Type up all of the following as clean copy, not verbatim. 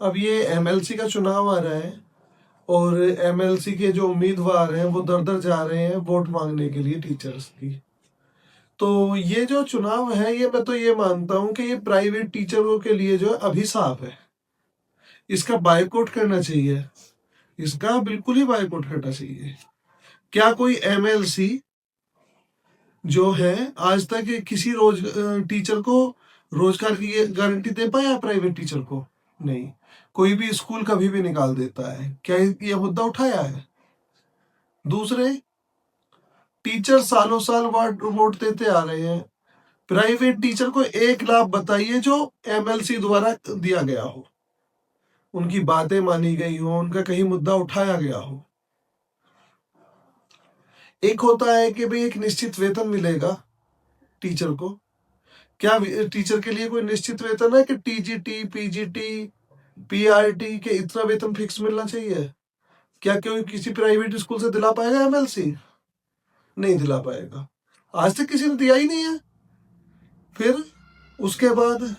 अब ये एमएलसी का चुनाव आ रहा है और एमएलसी के जो उम्मीदवार हैं वो दर दर जा रहे हैं वोट मांगने के लिए टीचर्स की। तो ये जो चुनाव है ये मैं तो ये मानता हूँ कि ये प्राइवेट टीचरों के लिए जो है अभिशाप है। इसका बायकॉट करना चाहिए, इसका बिल्कुल ही बायकॉट करना चाहिए। क्या कोई एमएलसी जो है आज तक किसी टीचर को रोजगार की गारंटी दे पाया प्राइवेट टीचर को? नहीं। कोई भी स्कूल कभी भी निकाल देता है। क्या ये मुद्दा उठाया है? दूसरे, टीचर सालों साल वोट देते आ रहे हैं। प्राइवेट टीचर को एक लाभ बताइए जो एमएलसी द्वारा दिया गया हो, उनकी बातें मानी गई हो, उनका कहीं मुद्दा उठाया गया हो। एक होता है कि भाई एक निश्चित वेतन मिलेगा टीचर को। क्या टीचर के लिए कोई निश्चित वेतन है कि टीजीटी, पीजीटी, पीआरटी के इतना वेतन फिक्स मिलना चाहिए? क्या कोई किसी प्राइवेट स्कूल से दिला पाएगा एमएलसी? नहीं दिला पाएगा। आज तक किसी ने दिया ही नहीं है। फिर उसके बाद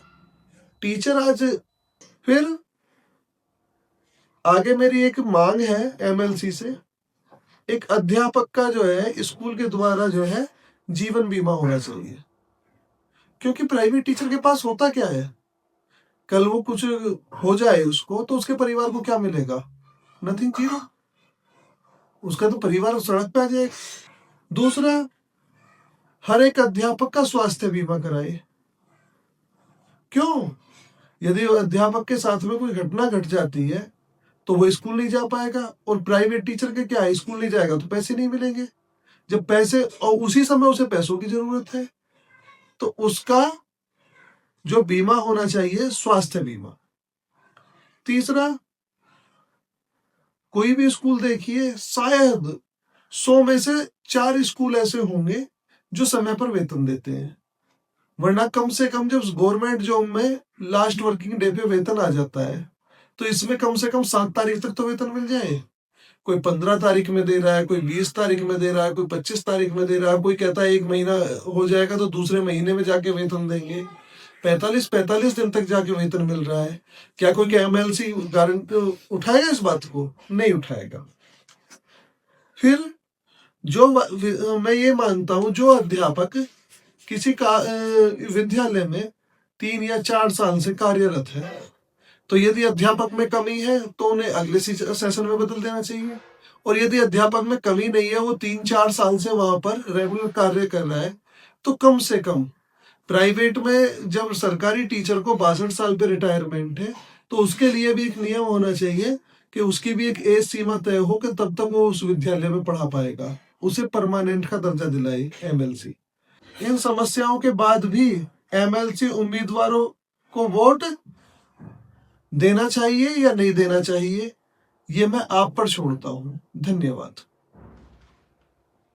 टीचर आज फिर आगे मेरी एक मांग है एमएलसी से, एक अध्यापक का जो है स्कूल के द्वारा जो है जीवन बीमा होना चाहिए। क्योंकि प्राइवेट टीचर के पास होता क्या है? कल वो कुछ हो जाए उसको तो उसके परिवार को क्या मिलेगा? Nothing, zero. उसका तो परिवार सड़क पे आ जाएगा। दूसरा, हर एक अध्यापक का स्वास्थ्य बीमा कराए। क्यों? यदि अध्यापक के साथ में कोई घटना घट जाती है तो वो स्कूल नहीं जा पाएगा, और प्राइवेट टीचर के क्या है, स्कूल नहीं जाएगा तो पैसे नहीं मिलेंगे। जब पैसे, और उसी समय उसे पैसों की जरूरत है, तो उसका जो बीमा होना चाहिए स्वास्थ्य बीमा। तीसरा, कोई भी स्कूल देखिए, शायद 100 में से 4 स्कूल ऐसे होंगे जो समय पर वेतन देते हैं। वरना कम से कम जब गवर्नमेंट जॉब में लास्ट वर्किंग डे पे वेतन आ जाता है तो इसमें कम से कम 7 तारीख तक तो वेतन मिल जाए। कोई 15 तारीख में दे रहा है, कोई 20 तारीख में दे रहा है, कोई 25 तारीख में दे रहा है, कोई कहता है 1 महीना हो जाएगा तो दूसरे महीने में जाके वेतन देंगे। 45 दिन तक जाके वेतन मिल रहा है। क्या कोई एमएलसी गारंटी उठाएगा इस बात को? नहीं उठाएगा। फिर जो मैं ये मानता हूं, जो अध्यापक किसी का विद्यालय में 3 या 4 साल से कार्यरत है, तो यदि अध्यापक में कमी है तो उन्हें अगले सेशन में बदल देना चाहिए। और यदि अध्यापक में कमी नहीं है, वो 3-4 साल से वहां पर रेगुलर कार्य कर रहा है, तो कम से कम प्राइवेट में जब सरकारी टीचर को 62 साल पे रिटायरमेंट है तो उसके लिए भी एक नियम होना चाहिए कि उसकी भी एक एज सीमा तय हो कि तब तक वो उस विद्यालय में पढ़ा पाएगा। उसे परमानेंट का दर्जा दिलाए एमएलसी। इन समस्याओं के बाद भी एमएलसी उम्मीदवारों को वोट देना चाहिए या नहीं देना चाहिए, ये मैं आप पर छोड़ता हूं। धन्यवाद।